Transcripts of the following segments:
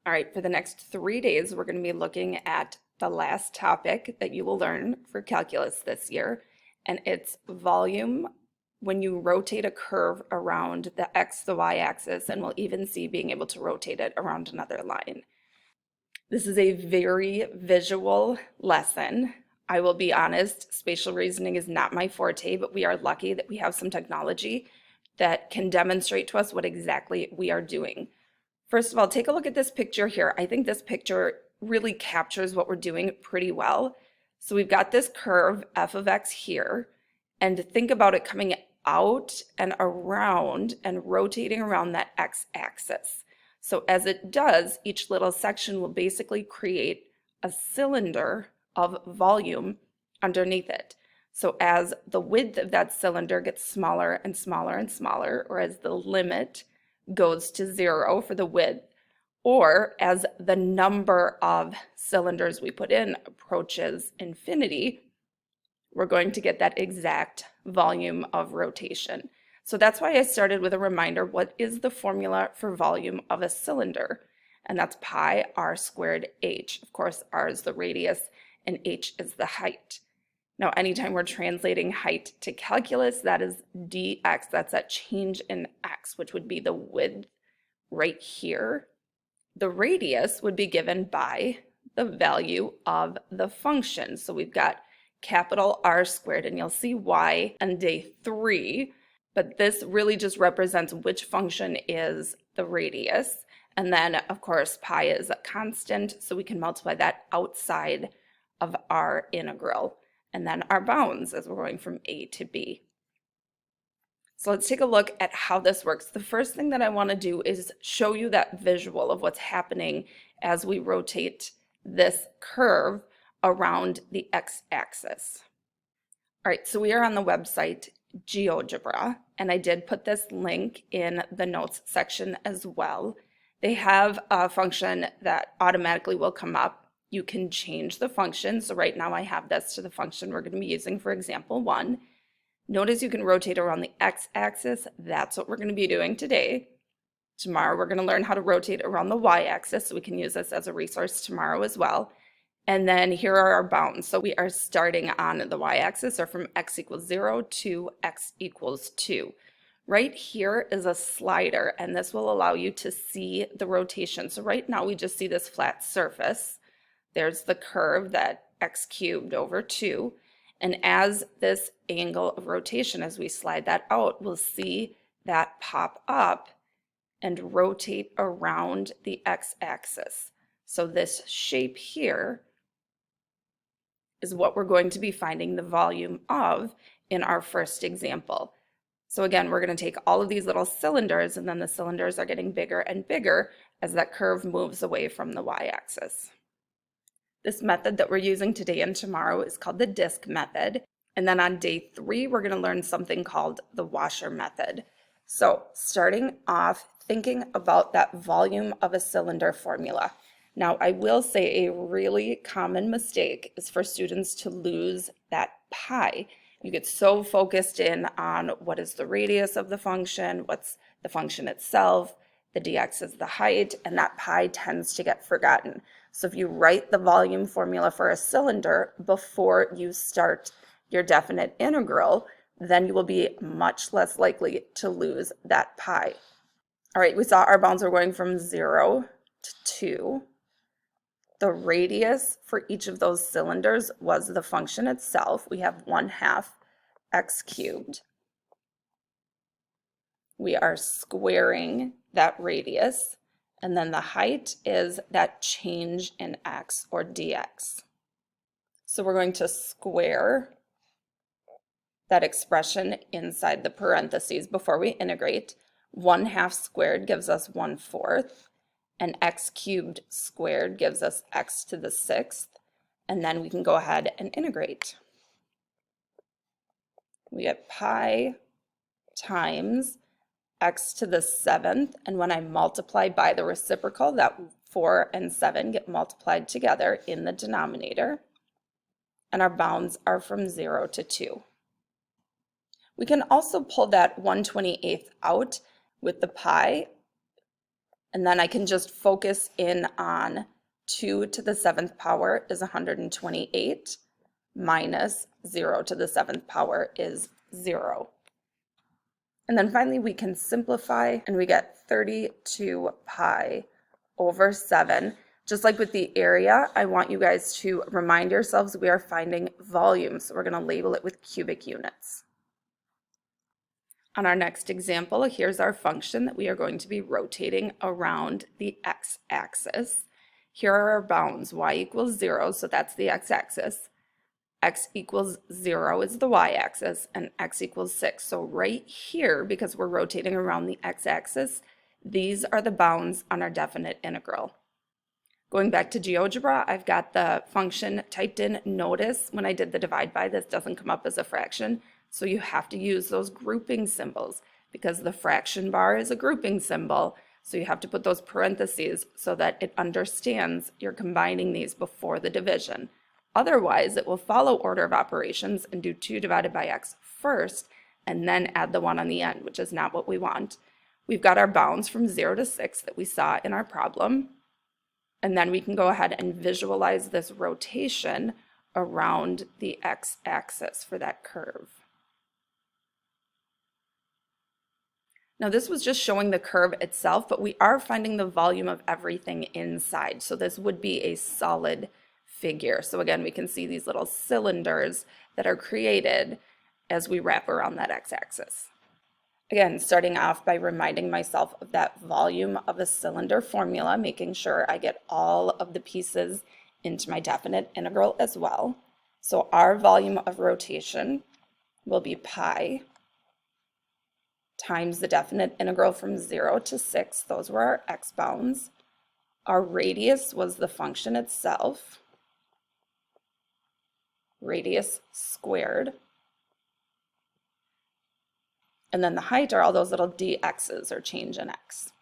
All right, for the next 3 days, we're going to be looking at the last topic that you will learn for calculus this year, and it's volume when you rotate a curve around the x, the y axis, and we'll even see being able to rotate it around another line. This is a very visual lesson. I will be honest, spatial reasoning is not my forte, but we are lucky that we have some technology that can demonstrate to us what exactly we are doing. First of all, take a look at this picture here. I think this picture really captures what we're doing pretty well. So we've got this curve, f of x here, and think about it coming out and around and rotating around that x-axis. So as it does, each little section will basically create a cylinder of volume underneath it. So as the width of that cylinder gets smaller and smaller and smaller, or as the limit goes to 0 for the width, or as the number of cylinders we put in approaches infinity, we're going to get that exact volume of rotation. So that's why I started with a reminder, what is the formula for volume of a cylinder? And that's pi r squared h. Of course, r is the radius and h is the height. Now, anytime we're translating height to calculus, that is dx, that's that change in x, which would be the width right here. The radius would be given by the value of the function. So we've got capital R squared, and you'll see why on day 3, but this really just represents which function is the radius. And then, of course, pi is a constant, so we can multiply that outside of our integral. And then our bounds as we're going from A to B. So let's take a look at how this works. The first thing that I want to do is show you that visual of what's happening as we rotate this curve around the x-axis. All right, so we are on the website GeoGebra, and I did put this link in the notes section as well. They have a function that automatically will come up. You can change the function. So right now I have this to the function we're going to be using for example 1. Notice you can rotate around the x-axis. That's what we're going to be doing today. Tomorrow we're going to learn how to rotate around the y-axis, so we can use this as a resource tomorrow as well. And then here are our bounds. So we are starting on the y-axis, or from x equals 0 to x equals 2. Right here is a slider, and this will allow you to see the rotation. So right now we just see this flat surface. There's the curve, that x cubed over 2. And as this angle of rotation, as we slide that out, we'll see that pop up and rotate around the x-axis. So this shape here is what we're going to be finding the volume of in our first example. So again, we're going to take all of these little cylinders, and then the cylinders are getting bigger and bigger as that curve moves away from the y-axis. This method that we're using today and tomorrow is called the disk method. And then on day 3, we're going to learn something called the washer method. So starting off, thinking about that volume of a cylinder formula. Now, I will say a really common mistake is for students to lose that pi. You get so focused in on what is the radius of the function, what's the function itself, the dx is the height, and that pi tends to get forgotten. So if you write the volume formula for a cylinder before you start your definite integral, then you will be much less likely to lose that pi. All right, we saw our bounds were going from 0 to 2. The radius for each of those cylinders was the function itself. We have 1/2 x cubed. We are squaring that radius, and then the height is that change in x, or dx. So we're going to square that expression inside the parentheses before we integrate. 1/2 squared gives us 1/4, and x cubed squared gives us x to the 6th, and then we can go ahead and integrate. We get pi times x to the 7th, and when I multiply by the reciprocal, that 4 and 7 get multiplied together in the denominator, and our bounds are from 0 to 2. We can also pull that 1/28 out with the pi And then I can just focus in on 2 to the 7th power is 128 minus 0 to the 7th power is 0. And then finally we can simplify and we get 32 pi over 7. Just like with the area, I want you guys to remind yourselves we are finding volume, so we're going to label it with cubic units. On our next example, here's our function that we are going to be rotating around the x-axis. Here are our bounds. Y equals 0, so that's the x-axis. X equals 0 is the y-axis, and x equals 6. So right here, because we're rotating around the x-axis, these are the bounds on our definite integral. Going back to GeoGebra, I've got the function typed in. Notice when I did the divide by, this doesn't come up as a fraction. So you have to use those grouping symbols because the fraction bar is a grouping symbol. So you have to put those parentheses so that it understands you're combining these before the division. Otherwise, it will follow order of operations and do 2 divided by x first and then add the 1 on the end, which is not what we want. We've got our bounds from 0 to 6 that we saw in our problem. And then we can go ahead and visualize this rotation around the x-axis for that curve. Now this was just showing the curve itself, but we are finding the volume of everything inside. So this would be a solid figure. So again, we can see these little cylinders that are created as we wrap around that x-axis. Again, starting off by reminding myself of that volume of a cylinder formula, making sure I get all of the pieces into my definite integral as well. So our volume of rotation will be pi times the definite integral from 0 to 6. Those were our x bounds. Our radius was the function itself, radius squared. And then the height are all those little dx's or change in x.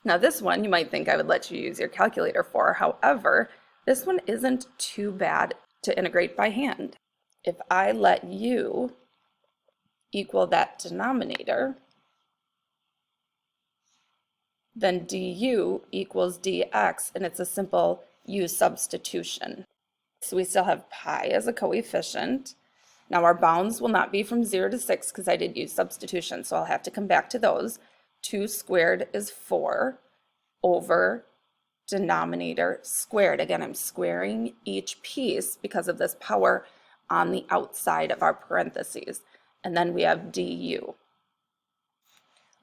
Now this one you might think I would let you use your calculator for. However, this one isn't too bad to integrate by hand. If I let u equal that denominator, then du equals dx, and it's a simple u substitution. So we still have pi as a coefficient. Now our bounds will not be from 0 to 6 because I did use substitution, so I'll have to come back to those. 2 squared is 4 over denominator squared. Again, I'm squaring each piece because of this power on the outside of our parentheses. And then we have du. All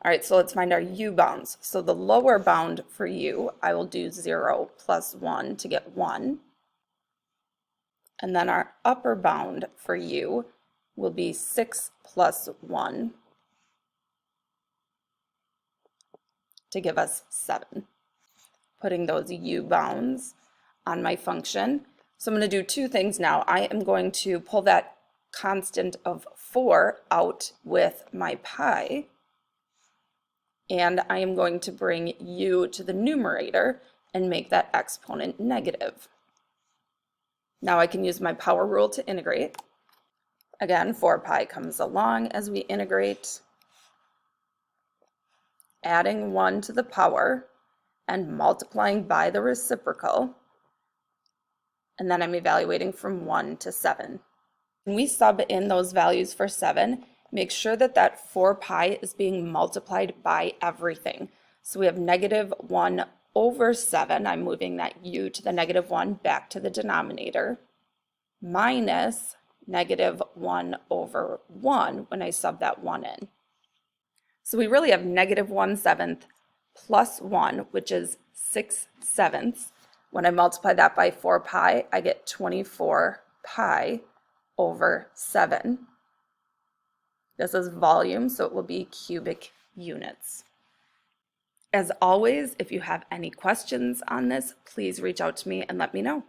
right, so let's find our u bounds. So the lower bound for u, I will do 0 plus 1 to get 1. And then our upper bound for u will be 6 plus 1 to give us 7. Putting those u bounds on my function. So I'm going to do two things now. I am going to pull that constant of 4 out with my pi, and I am going to bring u to the numerator and make that exponent negative. Now I can use my power rule to integrate. Again, 4 pi comes along as we integrate, adding 1 to the power and multiplying by the reciprocal, and then I'm evaluating from 1 to 7. When we sub in those values for 7, make sure that that 4 pi is being multiplied by everything. So we have negative 1 over 7, I'm moving that u to the negative 1 back to the denominator, minus negative 1 over 1 when I sub that 1 in. So we really have negative 1/7 plus 1, which is 6/7. When I multiply that by 4 pi, I get 24 pi over 7. This is volume, so it will be cubic units. As always, if you have any questions on this, please reach out to me and let me know.